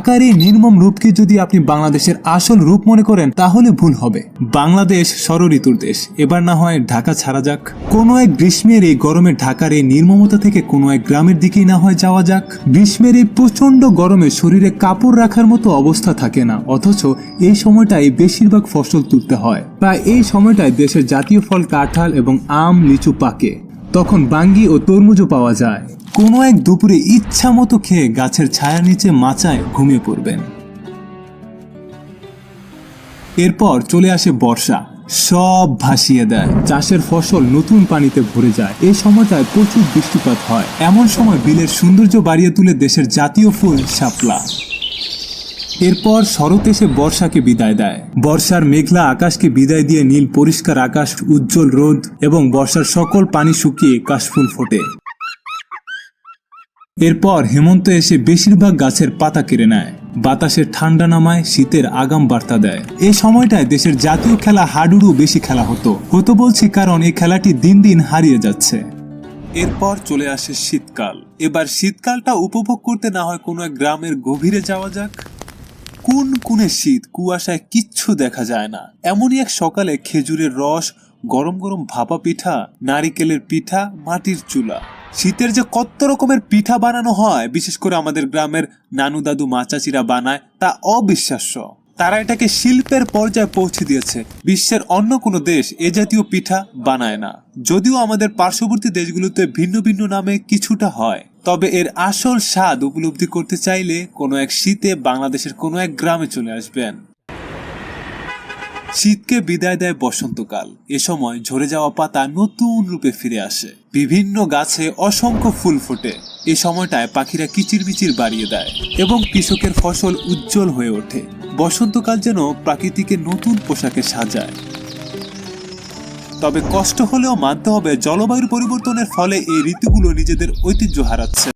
ঢাকার এই নির্মম রূপকে যদি আপনি বাংলাদেশের আসল রূপ মনে করেন তাহলে ভুল হবে। বাংলাদেশ ষড়ঋতুর দেশ, এবার না হয় ঢাকা ছাড়া যাক। কোনো এক গ্রীষ্মের এই গরমে ঢাকার এই নির্মমতা থেকে কোনো এক গ্রামের দিকেই না হয় যাওয়া যাক। গ্রীষ্মের এই প্রচন্ড গরমে শরীরে কাপড় রাখার মতো অবস্থা থাকে না, অথচ এই সময়টায় বেশিরভাগ ফসল তুলতে হয়। প্রায় এই সময়টায় দেশের জাতীয় ফল কাঁঠাল এবং আম লিচু পাকে, তখন বাঙ্গি ও তরমুজও পাওয়া যায়। কোনো এক দুপুরে ইচ্ছা মতো খেয়ে গাছের ছায়ার নিচে মাচায় ঘুমিয়ে পড়বেন। এরপর চলে আসে বর্ষা, সব ভাসিয়ে দেয়, চাষের ফসল নতুন পানিতে ভরে যায়। এই সময়টায় প্রচুর বৃষ্টিপাত হয়। এমন সময় বিলের সৌন্দর্য বাড়িয়ে তুলে দেশের জাতীয় ফুল শাপলা। এরপর শরৎ এসে বর্ষাকে বিদায় দেয়। বর্ষার মেঘলা আকাশকে বিদায় দিয়ে নীল পরিষ্কার আকাশ, উজ্জ্বল রোদ এবং বর্ষার সকল পানি শুকিয়ে কাশফুল ফোটে। এরপর হেমন্ত এসে বেশিরভাগ গাছের পাতা কেড়ে নেয়, বাতাসের ঠান্ডা নামায়, শীতের আগাম বার্তা দেয়। এই সময়টায় দেশের জাতীয় খেলা হাডুডু বেশি খেলা হতো বলছি কারণ এই খেলাটি দিন দিন হারিয়ে যাচ্ছে। এরপর চলে আসে শীতকাল। এবার শীতকালটা উপভোগ করতে না হয় কোনো এক গ্রামের গভীরে যাওয়া যাক। কুনকুনে শীত, কুয়াশায় কিচ্ছু দেখা যায় না। এমনই এক সকালে খেজুরের রস, গরম গরম ভাপা পিঠা, নারিকেলের পিঠা, মাটির চুলা। শীতের যে কত রকমের পিঠা বানানো হয়, বিশেষ করে আমাদের গ্রামের নানু দাদু মা চাচিরা বানায়, তা অবিশ্বাস্য। তারা এটাকে শিল্পের পর্যায়ে পৌঁছে দিয়েছে। বিশ্বের অন্য কোনো দেশ এ জাতীয় পিঠা বানায় না। যদিও আমাদের পার্শ্ববর্তী দেশগুলোতে ভিন্ন ভিন্ন নামে কিছুটা হয়, তবে এর আসল স্বাদ উপলব্ধি করতে চাইলে কোনো এক শীতে বাংলাদেশের কোনো এক গ্রামে চলে আসবেন। শীতকে বিদায় দেয় বসন্তকাল। এ সময় ঝরে যাওয়া পাতা নতুন রূপে ফিরে আসে, বিভিন্ন গাছে অসংখ্য ফুল ফোটে। এ সময়টায় পাখিরা কিচিরমিচির বাড়িয়ে দেয় এবং কৃষকের ফসল উজ্জ্বল হয়ে ওঠে। বসন্তকাল যেন প্রাকৃতিকে নতুন পোশাকে সাজায়। তবে কষ্ট হলেও মানতে হবে, জলবায়ুর পরিবর্তনের ফলে এই ঋতুগুলো নিজেদের ঐতিহ্য হারাচ্ছে।